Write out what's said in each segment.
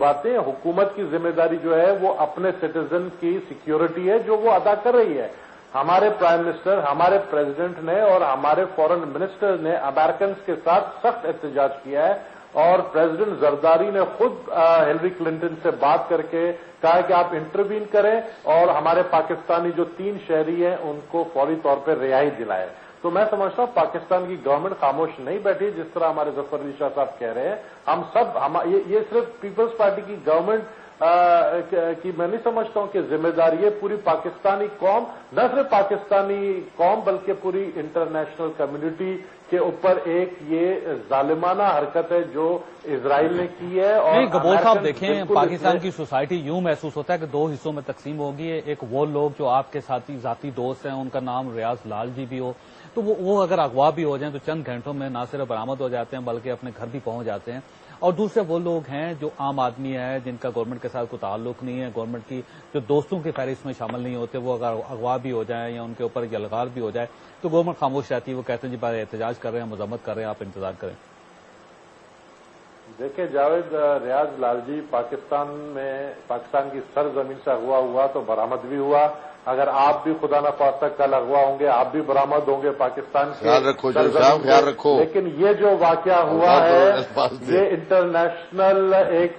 बातें। हुकूमत की जिम्मेदारी जो है वो अपने सिटीजन की सिक्योरिटी है जो वो अदा कर रही है। हमारे प्राइम मिनिस्टर, हमारे प्रेसिडेंट ने और हमारे फॉरेन मिनिस्टर ने अमेरिकन के साथ सख्त एहतजाज किया है और प्रेसिडेंट जरदारी ने खुद हिलरी क्लिंटन से बात करके कहा है कि आप इंटरवीन करें और हमारे पाकिस्तानी जो 3 शहरी हैं उनको फौरी तौर पर रिहाई दिलाएं। तो मैं समझता हूं पाकिस्तान की गवर्नमेंट खामोश नहीं बैठी, जिस तरह हमारे जफर अली शाह साहब कह रहे हैं। हम सब ये सिर्फ पीपल्स पार्टी की गवर्नमेंट की मैं नहीं समझता हूं कि जिम्मेदारी है। पूरी पाकिस्तानी कौम, न सिर्फ पाकिस्तानी कौम बल्कि पूरी इंटरनेशनल कम्युनिटी के ऊपर एक ये जालिमाना हरकत है जो इजराइल ने की है। और नहीं गबोर साहब देखें, पाकिस्तान की सोसाइटी यूं महसूस होता है कि 2 हिस्सों में तकसीम होगी। एक वो लोग जो आपके साथी जाती दोस्त हैं, उनका नाम रियाज लालजी भी हो, तो वो अगर अगवा भी हो जाएं तो चंद घंटों में ना सिर्फ बरामद हो जाते हैं बल्कि अपने घर भी पहुंच जाते हैं। और दूसरे वो लोग हैं जो आम आदमी है, जिनका गवर्नमेंट के साथ कोई ताल्लुक नहीं है, गवर्नमेंट की जो दोस्तों की फहरिस्त में शामिल नहीं होते, वो अगर अगवा भी हो जाए या उनके ऊपर यलगार भी हो जाए तो गवर्नमेंट खामोश रहती है। वो कहते हैं जी बार एहतजाज कर रहे हैं, मजम्मत कर रहे हैं, आप इंतजार करें। देखिए जावेद, रियाज लालजी पाकिस्तान की सरजमीन से अगवा हुआ तो बरामद भी हुआ। अगर आप भी खुदा न खास्ता कल अगवा होंगे, आप भी बरामद होंगे पाकिस्तान के। ख्याल रखो साहब, ख्याल रखो। लेकिन ये जो वाकया हुआ है ये इंटरनेशनल एक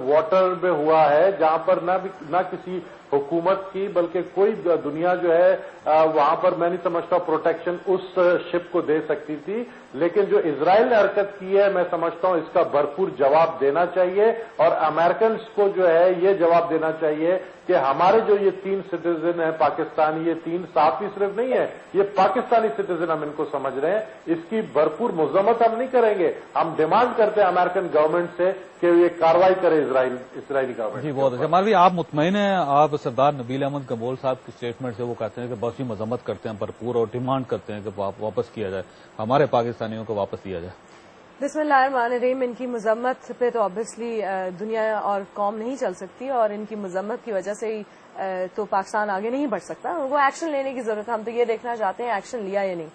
वाटर में हुआ है जहां पर ना किसी हुकूमत की बल्कि कोई दुनिया जो है वहां पर मैं नहीं समझता प्रोटेक्शन उस शिप को दे सकती थी। लेकिन जो इजराइल ने हरकत की है मैं समझता हूं इसका भरपूर जवाब देना चाहिए और अमेरिकन को जो है ये जवाब देना चाहिए कि हमारे जो ये 3 सिटीजन हैं पाकिस्तानी, ये 3 साफी सिर्फ नहीं है, ये पाकिस्तानी सिटीजन हम इनको समझ रहे हैं। इसकी भरपूर मजम्मत हम नहीं करेंगे। हम डिमांड करते हैं अमेरिकन गवर्नमेंट से कि ये कार्रवाई करे इसराइली गवर्नमेंट। जी बहुत अच्छा। मालवी आप मुतमईन हैं? आप सरदार नबील अहमद गबोल साहब की स्टेटमेंट से वो कहते हैं कि बस ही मजम्मत करते हैं भरपूर और डिमांड करते हैं कि वापस किया जाए, हमारे पाकिस्तानियों को वापस दिया जाए। बिस्मिल्लाहिर्रहमानिर्रहीम। इनकी मजम्मत पे तो ऑब्वियसली दुनिया और कौम नहीं चल सकती और इनकी मजम्मत की वजह से ही तो पाकिस्तान आगे नहीं बढ़ सकता। उनको एक्शन लेने की जरूरत है। हम तो ये देखना चाहते हैं एक्शन लिया या नहीं।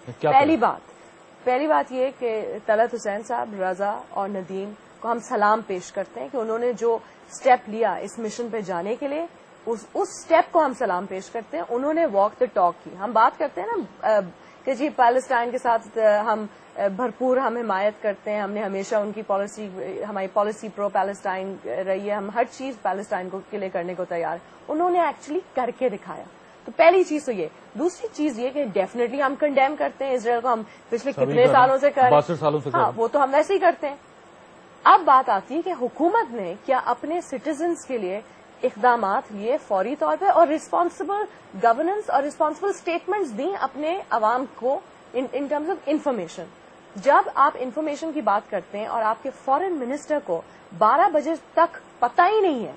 पहली बात ये कि तलत हुसैन साहब, रजा और नदीम को हम सलाम पेश करते हैं कि उन्होंने जो स्टेप लिया इस मिशन पे जाने के लिए, उस स्टेप को हम सलाम पेश करते हैं। उन्होंने वॉक द टॉक की। हम बात करते हैं ना कि जी पैलेस्टाइन के साथ हम भरपूर हम हिमायत करते हैं, हमने हमेशा उनकी पॉलिसी, हमारी पॉलिसी प्रो पैलेस्टाइन रही है, हम हर चीज पैलेस्टाइन के लिए करने को तैयार। उन्होंने एक्चुअली करके दिखाया। तो पहली चीज तो ये। दूसरी चीज ये कि डेफिनेटली हम कंडेम करते हैं इसराइल को। हम पिछले कितने सालों से कर रहे हैं, हाँ वो तो हम वैसे ही करते हैं। अब बात आती है कि हुकूमत ने क्या अपने सिटीजन्स के लिए इकदामात लिए फौरी तौर पे और रिस्पॉन्सिबल गवर्नेंस और रिस्पॉन्सिबल स्टेटमेंट्स दी अपने अवाम को इन टर्म्स ऑफ इंफॉर्मेशन। जब आप इंफॉर्मेशन की बात करते हैं और आपके फॉरेन मिनिस्टर को 12 बजे तक पता ही नहीं है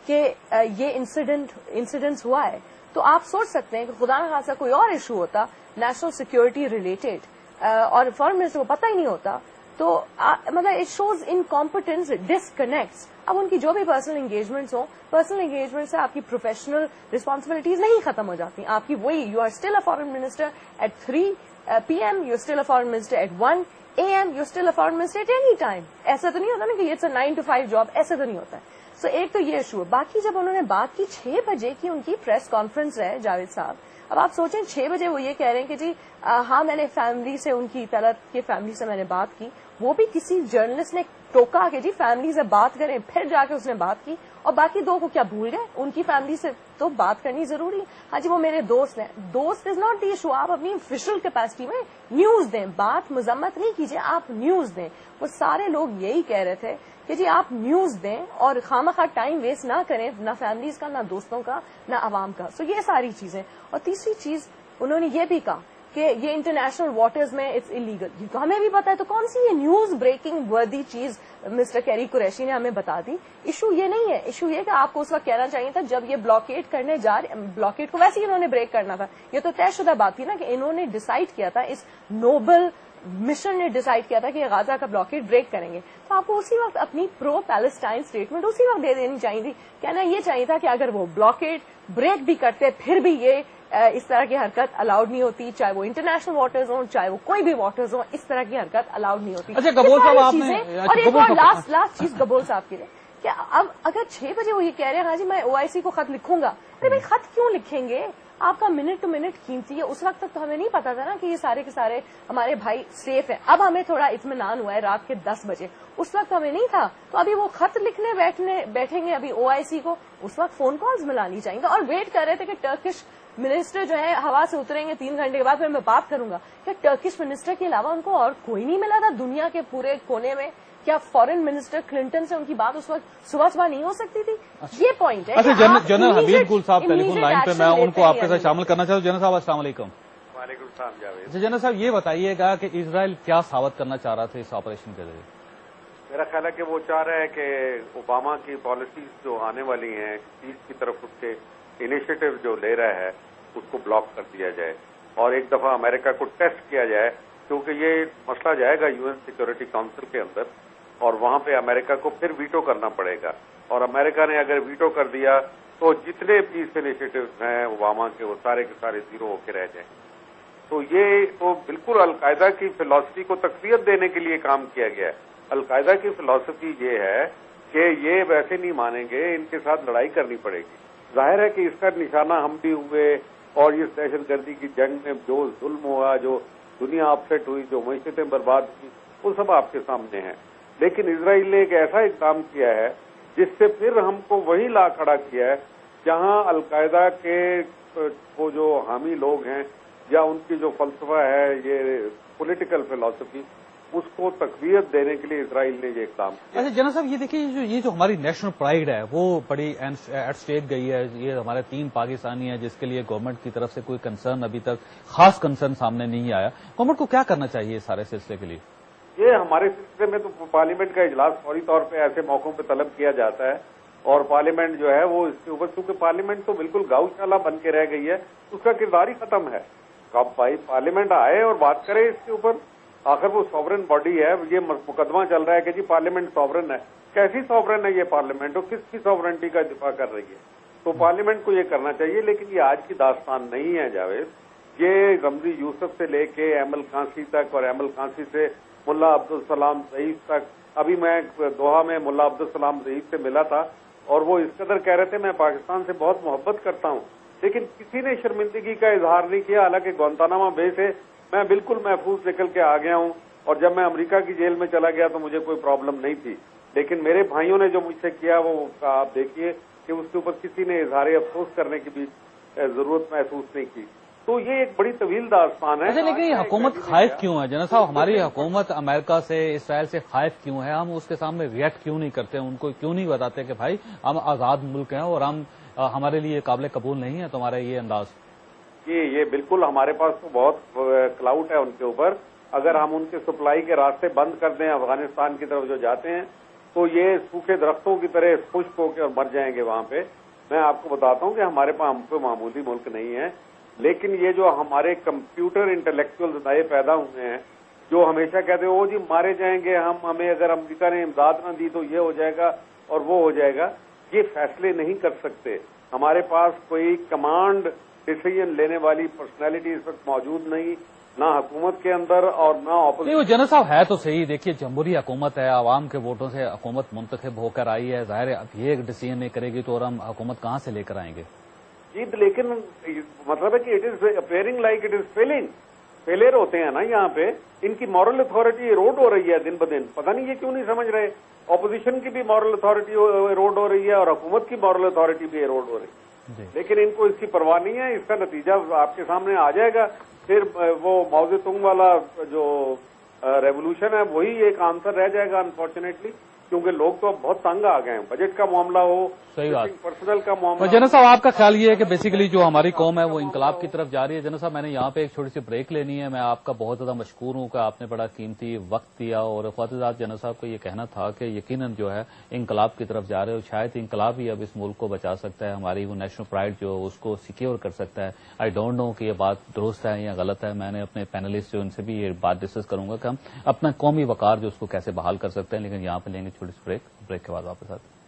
कि ये इंसिडेंट हुआ है, तो आप सोच सकते हैं कि खुदा न खासा कोई और इशू होता नेशनल सिक्योरिटी रिलेटेड और फॉरेन मिनिस्टर को पता ही नहीं होता, तो मतलब इट शोज इनकॉम्पिटेंस, डिसकनेक्ट्स। अब उनकी जो भी पर्सनल एंगेजमेंट्स हो, पर्सनल एंगेजमेंट से आपकी प्रोफेशनल रिस्पॉन्सिबिलिटीज नहीं खत्म हो जाती। आपकी वही, you are still a foreign minister at 3 PM, you're still a foreign minister at 1 AM, you're still a foreign minister at any time. ऐसा तो नहीं होता ना कि it's a 9 to 5 जॉब, ऐसा तो नहीं होता है। So एक तो ये इशू है। बाकी जब उन्होंने बात की 6 बजे की उनकी प्रेस कॉन्फ्रेंस है जावेद साहब, अब आप सोचें 6 बजे वो ये कह रहे हैं कि जी हाँ मैंने फैमिली से, उनकी तलत के फैमिली से मैंने बात की। वो भी किसी जर्नलिस्ट ने टोका कि जी फैमिली से बात करें, फिर जाके उसने बात की और बाकी 2 को क्या भूल गए? उनकी फैमिली से तो बात करनी जरूरी है। हाँ जी वो मेरे दोस्त हैं। दोस्त इज नॉट द इशू। आप अपनी ऑफिशियल कैपेसिटी में न्यूज दें, बात मजम्मत नहीं कीजिए, आप न्यूज दें। वो सारे लोग यही कह रहे थे कि जी आप न्यूज दें और खामखा टाइम वेस्ट ना करें, ना फैमिलीज का, ना दोस्तों का, ना आवाम का। सो ये सारी चीजें। और तीसरी चीज उन्होंने ये भी कहा कि ये इंटरनेशनल वाटर्स में इट्स इलीगल। ये तो हमें भी पता है, तो कौन सी ये न्यूज ब्रेकिंग वर्दी चीज मिस्टर कैरी कुरैशी ने हमें बता दी। इशू ये नहीं है। इशू ये कि आपको उस वक्त कहना चाहिए था जब ये ब्लॉकेड करने ब्लॉकेड को वैसे ही इन्होंने ब्रेक करना था। ये तो तयशुदा बात थी ना कि इन्होंने डिसाइड किया था, इस नोबल मिशन ने डिसाइड किया था कि गाजा का ब्लॉकेड ब्रेक करेंगे, तो आपको उसी वक्त अपनी प्रो पैलेस्टाइन स्टेटमेंट उसी वक्त दे देनी चाहिए थी। कहना ये चाहिए था कि अगर वो ब्लॉकेड ब्रेक भी करते फिर भी ये इस तरह की हरकत अलाउड नहीं होती, चाहे वो इंटरनेशनल वाटर्स हो, चाहे वो कोई भी वाटर्स हो, इस तरह की हरकत अलाउड नहीं होती। अच्छा गबोल साहब आपने, और एक और लास्ट चीज गबोल साहब के लिए کہ اب اگر 6 بجے وہ یہ کہہ رہے ہیں ہاں جی میں OIC کو خط لکھوں گا، ارے بھائی خط کیوں لکھیں گے؟ آپ کا منٹ ٹو منٹ قیمتی ہے. اس وقت تک تو ہمیں نہیں پتا تھا نا کہ یہ سارے کے سارے ہمارے بھائی سیف ہیں. اب ہمیں تھوڑا اطمینان ہوا ہے رات کے 10 بجے، اس وقت ہمیں نہیں تھا. تو ابھی وہ خط لکھنے بیٹھیں گے ابھی OIC کو، اس وقت فون کالز ملانی چاہیے. اور ویٹ کر رہے تھے کہ ٹرکش منسٹر جو ہے ہوا سے اتریں گے 3 گھنٹے کے بعد. پھر میں بات کروں گا کہ ٹرکش منسٹر کے علاوہ ان کو اور کوئی نہیں ملا تھا دنیا کے پورے کونے میں. کیا فارن منسٹر کلنٹن سے ان کی بات اس وقت صبح نہیں ہو سکتی تھی؟ یہ پوائنٹ ہے. اچھا جنرل حبیب گل صاحب ٹیلی فون لائن پہ، میں ان کو آپ کے ساتھ شامل کرنا چاہتا ہوں. جنرل صاحب السلام علیکم. وعلیکم السلام جاوید. اچھا جنرل صاحب یہ بتائیے گا کہ اسرائیل کیا ثابت کرنا چاہ رہا تھا اس آپریشن کے ذریعے؟ میرا خیال ہے کہ وہ چاہ رہا ہے کہ اوباما کی پالیسیز جو آنے والی ہیں چیز کی طرف اس کے انیشیٹو جو لے رہا ہے اس کو بلاک کر دیا جائے اور ایک دفعہ امریکہ کو ٹیسٹ کیا جائے، کیونکہ یہ مسئلہ جائے گا UN سیکورٹی کاؤنسل کے اندر اور وہاں پہ امریکہ کو پھر ویٹو کرنا پڑے گا. اور امریکہ نے اگر ویٹو کر دیا تو جتنے پیس انیشیٹوز ہیں اوباما کے وہ سارے کے سارے زیرو ہو کے رہ جائیں. تو یہ تو بالکل القاعدہ کی فلسفی کو تقویت دینے کے لیے کام کیا گیا ہے. القاعدہ کی فلسفی یہ ہے کہ یہ ویسے نہیں مانیں گے، ان کے ساتھ لڑائی کرنی پڑے گی. ظاہر ہے کہ اس کا نشانہ ہم بھی ہوئے اور اس دہشت گردی کی جنگ میں جو ظلم ہوا، جو دنیا اپسیٹ ہوئی، جو معیشتیں برباد ہوئی، وہ سب آپ کے سامنے ہیں. لیکن اسرائیل نے ایک ایسا اقدام کیا ہے جس سے پھر ہم کو وہی لا کھڑا کیا ہے جہاں القاعدہ کے وہ جو حامی لوگ ہیں یا ان کی جو فلسفہ ہے یہ پولیٹیکل فلسفی، اس کو تقویت دینے کے لیے اسرائیل نے یہ اقدام کیا. اچھا جنرل صاحب یہ دیکھیے یہ جو ہماری نیشنل پرائیڈ ہے وہ بڑی ایٹ اسٹیک گئی ہے. یہ ہمارے 3 پاکستانی ہیں جس کے لیے گورنمنٹ کی طرف سے کوئی کنسرن ابھی تک خاص کنسرن سامنے نہیں آیا. گورنمنٹ کو کیا کرنا چاہیے اس سارے سلسلے کے لیے؟ یہ ہمارے سلسلے میں تو پارلیمنٹ کا اجلاس فوری طور پہ ایسے موقعوں پہ طلب کیا جاتا ہے اور پارلیمنٹ جو ہے وہ اس کے اوپر، کیونکہ پارلیمنٹ تو بالکل گاؤں شالہ بن کے رہ گئی ہے، اس کا کردار ہی ختم ہے. اب بھائی پارلیمنٹ آئے اور بات کرے اس کے اوپر. آخر وہ سوورن باڈی ہے. یہ مقدمہ چل رہا ہے کہ جی پارلیمنٹ سوورن ہے. کیسی سوورن ہے یہ پارلیمنٹ اور کس کی سوورنٹی کا دفاع کر رہی ہے؟ تو پارلیمنٹ کو یہ کرنا چاہیے. لیکن یہ آج کی داستان نہیں ہے جاوید. یہ رمزی یوسف سے لے کے ایمل کانسی تک اور ایمل کانسی سے ملا عبدالسلام ضعیف تک. ابھی میں دوحہ میں ملا عبدالسلام ضعیف سے ملا تھا اور وہ اس قدر کہہ رہے تھے میں پاکستان سے بہت محبت کرتا ہوں، لیکن کسی نے شرمندگی کا اظہار نہیں کیا. حالانکہ گوانتانامو بے سے میں بالکل محفوظ نکل کے آ گیا ہوں اور جب میں امریکہ کی جیل میں چلا گیا تو مجھے کوئی پرابلم نہیں تھی. لیکن میرے بھائیوں نے جو مجھ سے کیا وہ آپ دیکھیے کہ اس کے اوپر کسی نے اظہار افسوس کرنے کی بھی ضرورت محسوس نہیں کی. تو یہ ایک بڑی طویل داستان ہے. اچھا لیکن یہ حکومت خائف کیوں ہے جنرل صاحب؟ ہماری حکومت امریکہ سے اسرائیل سے خائف کیوں ہے؟ ہم اس کے سامنے ریئیکٹ کیوں نہیں کرتے؟ ان کو کیوں نہیں بتاتے کہ بھائی ہم آزاد ملک ہیں اور ہم ہمارے لیے قابل قبول نہیں ہے تمہارا یہ انداز؟ یہ بالکل ہمارے پاس تو بہت کلاؤٹ ہے ان کے اوپر. اگر ہم ان کے سپلائی کے راستے بند کر دیں افغانستان کی طرف جو جاتے ہیں تو یہ سوکھے درختوں کی طرح خشک ہو کے اور مر جائیں گے وہاں پہ. میں آپ کو بتاتا ہوں کہ ہمارے پاس ہم کوئی معمولی ملک نہیں ہے، لیکن یہ جو ہمارے کمپیوٹر انٹلیکچوئل نئے پیدا ہوئے ہیں جو ہمیشہ کہتے ہیں وہ جی مارے جائیں گے ہمیں اگر امریکہ نے امداد نہ دی تو یہ ہو جائے گا اور وہ ہو جائے گا، یہ فیصلے نہیں کر سکتے. ہمارے پاس کوئی کمانڈ ڈیسیژن لینے والی پرسنالٹی اس وقت موجود نہیں، نہ حکومت کے اندر اور نہ نہیں. وہ جنرل صاحب ہے تو صحیح، دیکھیے جمہوری حکومت ہے، عوام کے ووٹوں سے حکومت منتخب ہو کر آئی ہے. ظاہر ہے اب یہ ڈیسیژن نہیں کرے گی تو اور ہم حکومت کہاں سے لے کر آئیں گے؟ جی لیکن مطلب ہے کہ it is appearing like it is feeling. Failure ہوتے ہیں نا یہاں پہ. ان کی مورل اتھارٹی ایروڈ ہو رہی ہے دن بدن. پتہ نہیں یہ کیوں نہیں سمجھ رہے. اپوزیشن کی بھی مورل اتھارٹی ایروڈ ہو رہی ہے اور حکومت کی مورل اتھارٹی بھی ایروڈ ہو رہی ہے. لیکن ان کو اس کی پرواہ نہیں ہے. اس کا نتیجہ آپ کے سامنے آ جائے گا. پھر وہ ماؤ تنگ والا جو ریولوشن ہے وہی ایک آنسر رہ جائے گا انفارچونیٹلی، کیونکہ لوگ تو اب بہت تنگ آ گئے ہیں. بجٹ کا معاملہ ہو، صحیح بات، پرسنل کا معاملہ. جنرل صاحب آپ کا خیال یہ ہے کہ بیسیکلی جو ہماری قوم ہے وہ انقلاب کی طرف جا رہی ہے؟ جنرل صاحب میں نے یہاں پہ ایک چھوٹی سی بریک لینی ہے. میں آپ کا بہت زیادہ مشکور ہوں کہ آپ نے بڑا قیمتی وقت دیا اور خواجہ جنرل صاحب کو یہ کہنا تھا کہ یقیناً جو ہے انقلاب کی طرف جا رہے ہو. شاید انقلاب ہی اب اس ملک کو بچا سکتا ہے، ہماری وہ نیشنل پرائڈ جو اس کو سیکیور کر سکتا ہے. آئی ڈونٹ نو کہ یہ بات درست ہے یا غلط ہے. میں نے اپنے پینلسٹ جو ان سے بھی یہ بات ڈسکس کروں گا کہ ہم اپنا قومی وقار جو اس کو کیسے بحال کر سکتے ہیں. لیکن یہاں پہ لیں گے چھوٹی سی بریک کے بعد واپس آتے ہیں.